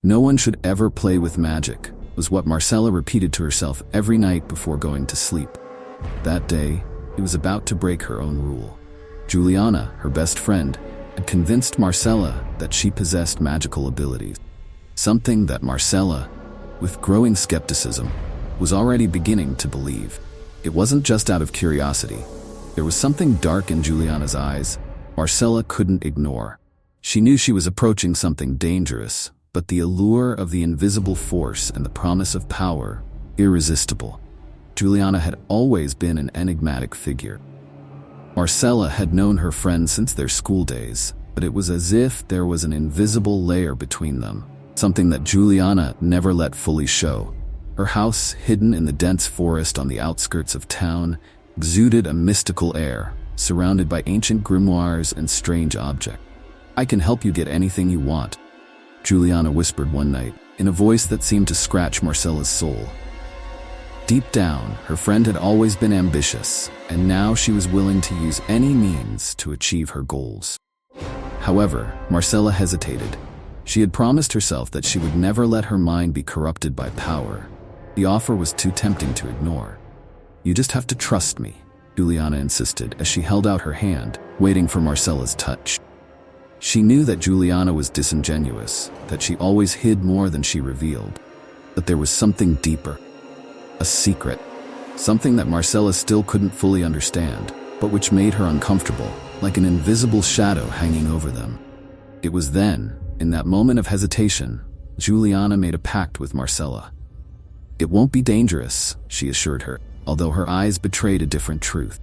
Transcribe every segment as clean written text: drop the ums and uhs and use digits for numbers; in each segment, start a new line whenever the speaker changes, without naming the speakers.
No one should ever play with magic, was what Marcela repeated to herself every night before going to sleep. That day, it was about to break her own rule. Juliana, her best friend, had convinced Marcela that she possessed magical abilities. Something that Marcela, with growing skepticism, was already beginning to believe. It wasn't just out of curiosity. There was something dark in Juliana's eyes Marcela couldn't ignore. She knew she was approaching something dangerous, but the allure of the invisible force and the promise of power, irresistible. Juliana had always been an enigmatic figure. Marcela had known her friend since their school days, but it was as if there was an invisible layer between them, something that Juliana never let fully show. Her house, hidden in the dense forest on the outskirts of town, exuded a mystical air, surrounded by ancient grimoires and strange objects. "I can help you get anything you want," Juliana whispered one night, in a voice that seemed to scratch Marcela's soul. Deep down, her friend had always been ambitious, and now she was willing to use any means to achieve her goals. However, Marcela hesitated. She had promised herself that she would never let her mind be corrupted by power. The offer was too tempting to ignore. "You just have to trust me," Juliana insisted as she held out her hand, waiting for Marcela's touch. She knew that Juliana was disingenuous, that she always hid more than she revealed. But there was something deeper. A secret. Something that Marcela still couldn't fully understand, but which made her uncomfortable, like an invisible shadow hanging over them. It was then, in that moment of hesitation, Juliana made a pact with Marcela. "It won't be dangerous," she assured her, although her eyes betrayed a different truth.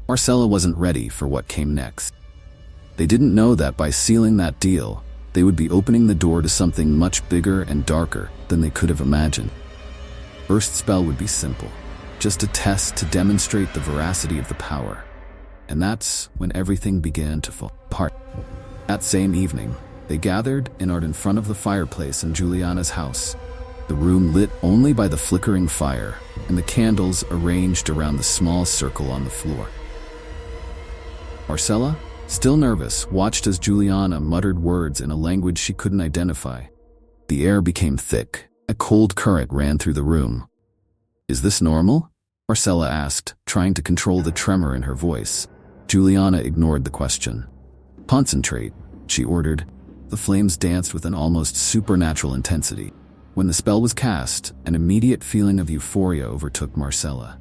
Marcela wasn't ready for what came next. They didn't know that by sealing that deal, they would be opening the door to something much bigger and darker than they could have imagined. First spell would be simple, just a test to demonstrate the veracity of the power. And that's when everything began to fall apart. That same evening, they gathered in front of the fireplace in Juliana's house, the room lit only by the flickering fire and the candles arranged around the small circle on the floor. Marcela, still nervous, watched as Juliana muttered words in a language she couldn't identify. The air became thick. A cold current ran through the room. "Is this normal?" Marcela asked, trying to control the tremor in her voice. Juliana ignored the question. "Concentrate," she ordered. The flames danced with an almost supernatural intensity. When the spell was cast, an immediate feeling of euphoria overtook Marcela.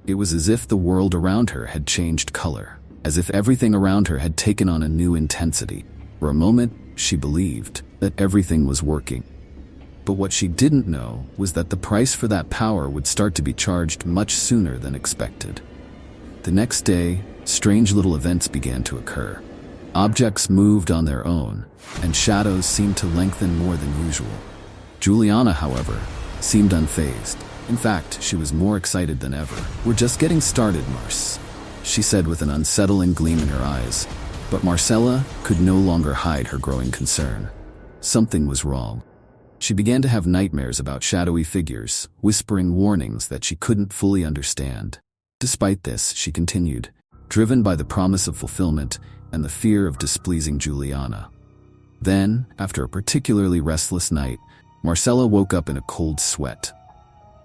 It was as if the world around her had changed color, as if everything around her had taken on a new intensity. For a moment, she believed that everything was working. But what she didn't know was that the price for that power would start to be charged much sooner than expected. The next day, strange little events began to occur. Objects moved on their own, and shadows seemed to lengthen more than usual. Juliana, however, seemed unfazed. In fact, she was more excited than ever. "We're just getting started, Marce," she said with an unsettling gleam in her eyes. But Marcela could no longer hide her growing concern. Something was wrong. She began to have nightmares about shadowy figures, whispering warnings that she couldn't fully understand. Despite this, she continued, driven by the promise of fulfillment and the fear of displeasing Juliana. Then, after a particularly restless night, Marcela woke up in a cold sweat.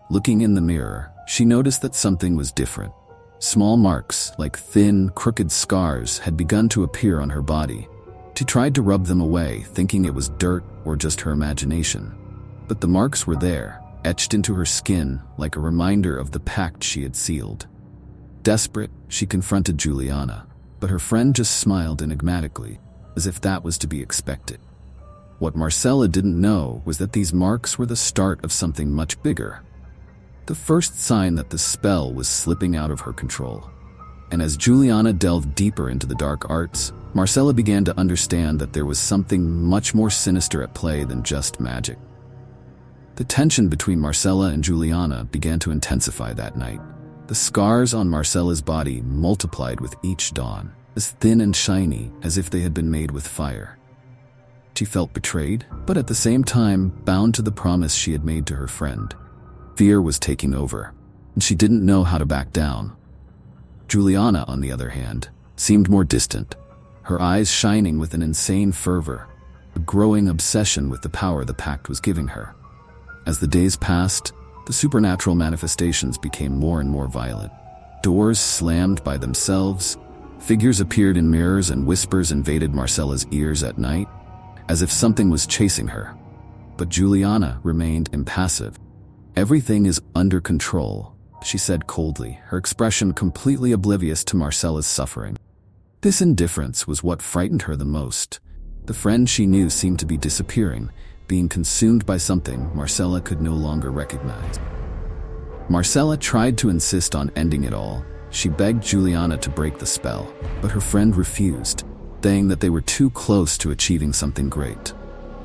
Looking in the mirror, she noticed that something was different. Small marks, like thin, crooked scars, had begun to appear on her body. She tried to rub them away, thinking it was dirt or just her imagination. But the marks were there, etched into her skin like a reminder of the pact she had sealed. Desperate, she confronted Juliana, but her friend just smiled enigmatically, as if that was to be expected. What Marcela didn't know was that these marks were the start of something much bigger. The first sign that the spell was slipping out of her control. And as Juliana delved deeper into the dark arts, Marcela began to understand that there was something much more sinister at play than just magic. The tension between Marcela and Juliana began to intensify that night. The scars on Marcela's body multiplied with each dawn, as thin and shiny as if they had been made with fire. She felt betrayed, but at the same time bound to the promise she had made to her friend. Fear was taking over, and she didn't know how to back down. Juliana, on the other hand, seemed more distant, her eyes shining with an insane fervor. a growing obsession with the power the pact was giving her. As the days passed, the supernatural manifestations became more and more violent. Doors slammed by themselves, figures appeared in mirrors, and whispers invaded Marcela's ears at night, as if something was chasing her. But Juliana remained impassive. "Everything is under control," she said coldly, her expression completely oblivious to Marcela's suffering. This indifference was what frightened her the most. The friend she knew seemed to be disappearing, being consumed by something Marcela could no longer recognize. Marcela tried to insist on ending it all. She begged Juliana to break the spell, but her friend refused, saying that they were too close to achieving something great.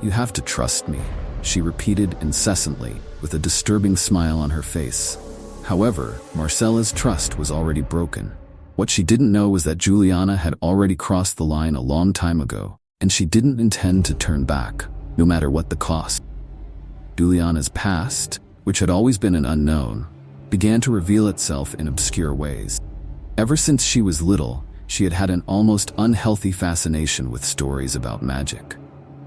"You have to trust me," she repeated incessantly, with a disturbing smile on her face. However, Marcela's trust was already broken. What she didn't know was that Juliana had already crossed the line a long time ago, and she didn't intend to turn back, no matter what the cost. Juliana's past, which had always been an unknown, began to reveal itself in obscure ways. Ever since she was little, she had had an almost unhealthy fascination with stories about magic.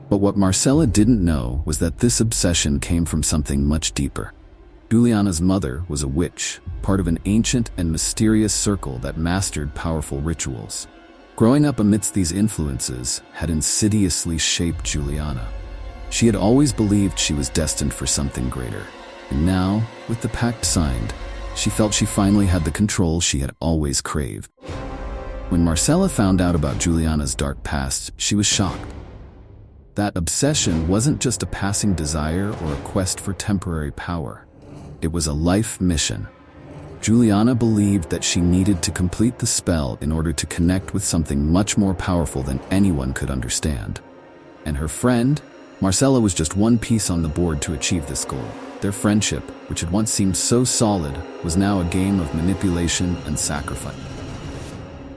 But what Marcela didn't know was that this obsession came from something much deeper. Juliana's mother was a witch, part of an ancient and mysterious circle that mastered powerful rituals. Growing up amidst these influences had insidiously shaped Juliana. She had always believed she was destined for something greater. And now, with the pact signed, she felt she finally had the control she had always craved. When Marcela found out about Juliana's dark past, she was shocked. That obsession wasn't just a passing desire or a quest for temporary power. It was a life mission. Juliana believed that she needed to complete the spell in order to connect with something much more powerful than anyone could understand. And her friend, Marcela, was just one piece on the board to achieve this goal. Their friendship, which had once seemed so solid, was now a game of manipulation and sacrifice.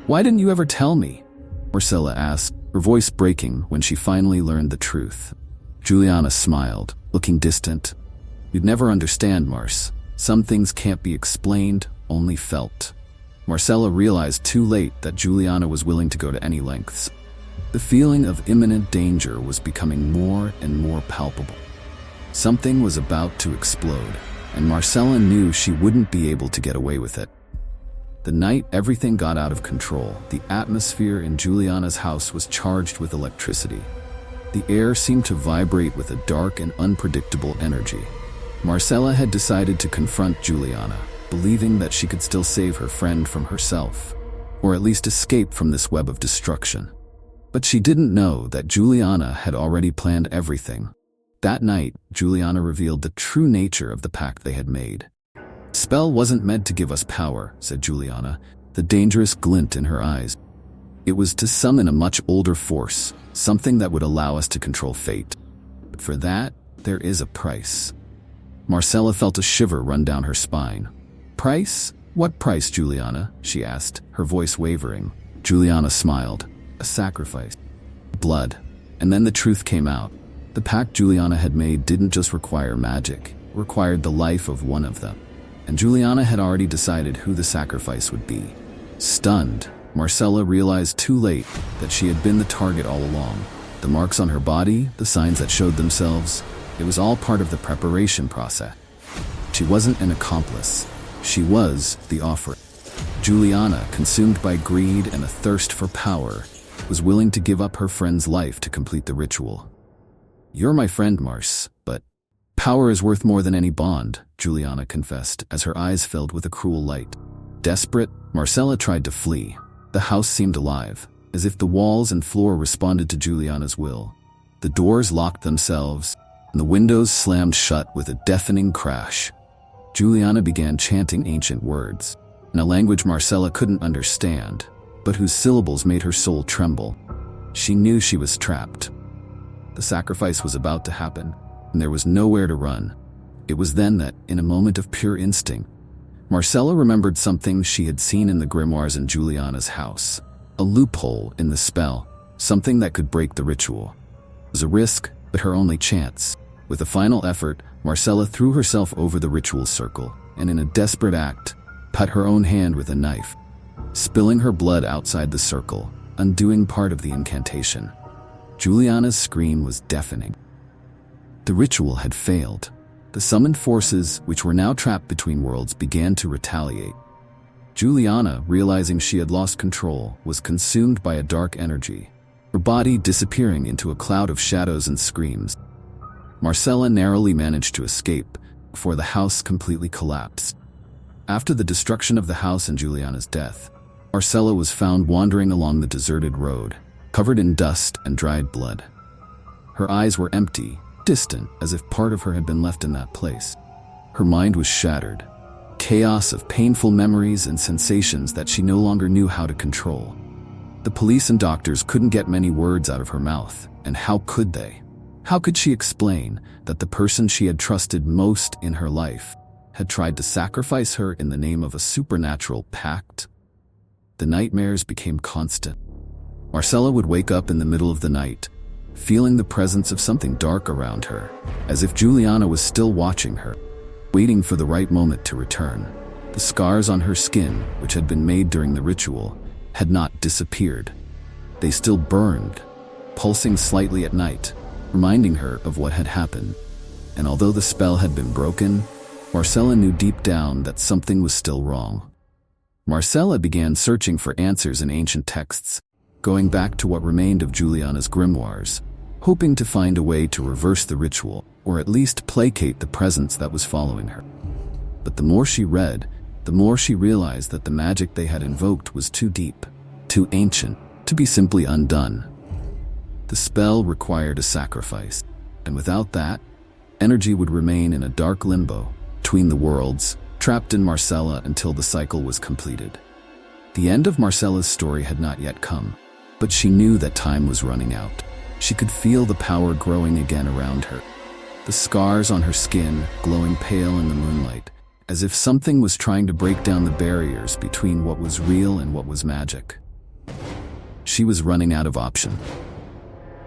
"Why didn't you ever tell me?" Marcela asked, her voice breaking when she finally learned the truth. Juliana smiled, looking distant. "You'd never understand, Marce. Some things can't be explained, only felt." Marcela realized too late that Juliana was willing to go to any lengths. The feeling of imminent danger was becoming more and more palpable. Something was about to explode, and Marcela knew she wouldn't be able to get away with it. The night everything got out of control, the atmosphere in Juliana's house was charged with electricity. The air seemed to vibrate with a dark and unpredictable energy. Marcela had decided to confront Juliana, believing that she could still save her friend from herself, or at least escape from this web of destruction. But she didn't know that Juliana had already planned everything. That night, Juliana revealed the true nature of the pact they had made. "The spell wasn't meant to give us power," said Juliana, the dangerous glint in her eyes. "It was to summon a much older force, something that would allow us to control fate. But for that, there is a price." Marcela felt a shiver run down her spine. "Price? What price, Juliana?" she asked, her voice wavering. Juliana smiled. "A sacrifice. Blood." And then the truth came out. The pact Juliana had made didn't just require magic, it required the life of one of them. And Juliana had already decided who the sacrifice would be. Stunned, Marcela realized too late that she had been the target all along. The marks on her body, the signs that showed themselves, it was all part of the preparation process. She wasn't an accomplice. She was the offering. Juliana, consumed by greed and a thirst for power, was willing to give up her friend's life to complete the ritual. "You're my friend, Marce, but power is worth more than any bond," Juliana confessed as her eyes filled with a cruel light. Desperate, Marcela tried to flee. The house seemed alive, as if the walls and floor responded to Juliana's will. The doors locked themselves, and the windows slammed shut with a deafening crash. Juliana began chanting ancient words, in a language Marcela couldn't understand, but whose syllables made her soul tremble. She knew she was trapped. The sacrifice was about to happen, and there was nowhere to run. It was then that, in a moment of pure instinct, Marcela remembered something she had seen in the grimoires in Juliana's house. A loophole in the spell, something that could break the ritual. It was a risk, but her only chance. With a final effort, Marcela threw herself over the ritual circle, and in a desperate act, cut her own hand with a knife, spilling her blood outside the circle, undoing part of the incantation. Juliana's scream was deafening. The ritual had failed. The summoned forces, which were now trapped between worlds, began to retaliate. Juliana, realizing she had lost control, was consumed by a dark energy, her body disappearing into a cloud of shadows and screams. Marcela narrowly managed to escape before the house completely collapsed. After the destruction of the house and Juliana's death, Marcela was found wandering along the deserted road, covered in dust and dried blood. Her eyes were empty, distant, as if part of her had been left in that place. Her mind was shattered, chaos of painful memories and sensations that she no longer knew how to control. The police and doctors couldn't get many words out of her mouth, and how could they? How could she explain that the person she had trusted most in her life had tried to sacrifice her in the name of a supernatural pact? The nightmares became constant. Marcela would wake up in the middle of the night, feeling the presence of something dark around her, as if Juliana was still watching her, waiting for the right moment to return. The scars on her skin, which had been made during the ritual, had not disappeared. They still burned, pulsing slightly at night, reminding her of what had happened. And although the spell had been broken, Marcela knew deep down that something was still wrong. Marcela began searching for answers in ancient texts, going back to what remained of Juliana's grimoires, hoping to find a way to reverse the ritual, or at least placate the presence that was following her. But the more she read, the more she realized that the magic they had invoked was too deep, too ancient, to be simply undone. The spell required a sacrifice, and without that, energy would remain in a dark limbo between the worlds, trapped in Marcela until the cycle was completed. The end of Marcela's story had not yet come, but she knew that time was running out. She could feel the power growing again around her, the scars on her skin glowing pale in the moonlight, as if something was trying to break down the barriers between what was real and what was magic. She was running out of option.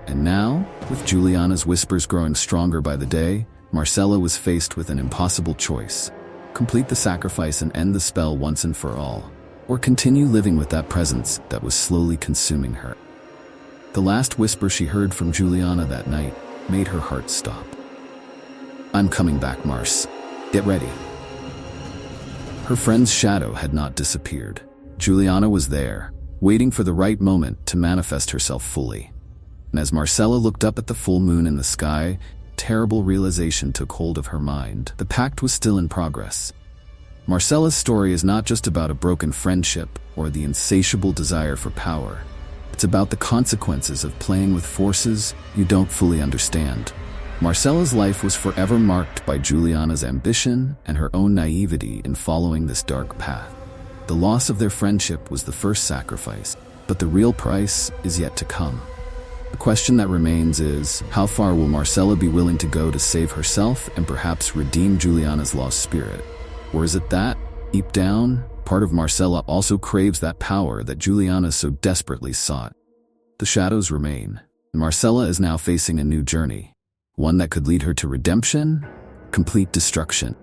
And now, with Juliana's whispers growing stronger by the day, Marcela was faced with an impossible choice: complete the sacrifice and end the spell once and for all, or continue living with that presence that was slowly consuming her. The last whisper she heard from Juliana that night made her heart stop. "I'm coming back, Marce. Get ready." Her friend's shadow had not disappeared. Juliana was there, waiting for the right moment to manifest herself fully. And as Marcela looked up at the full moon in the sky, terrible realization took hold of her mind. The pact was still in progress. Marcela's story is not just about a broken friendship or the insatiable desire for power. It's about the consequences of playing with forces you don't fully understand. Marcela's life was forever marked by Juliana's ambition and her own naivety in following this dark path. The loss of their friendship was the first sacrifice, but the real price is yet to come. The question that remains is, how far will Marcela be willing to go to save herself and perhaps redeem Juliana's lost spirit? Or is it that, deep down, part of Marcela also craves that power that Juliana so desperately sought? The shadows remain, and Marcela is now facing a new journey, one that could lead her to redemption, complete destruction.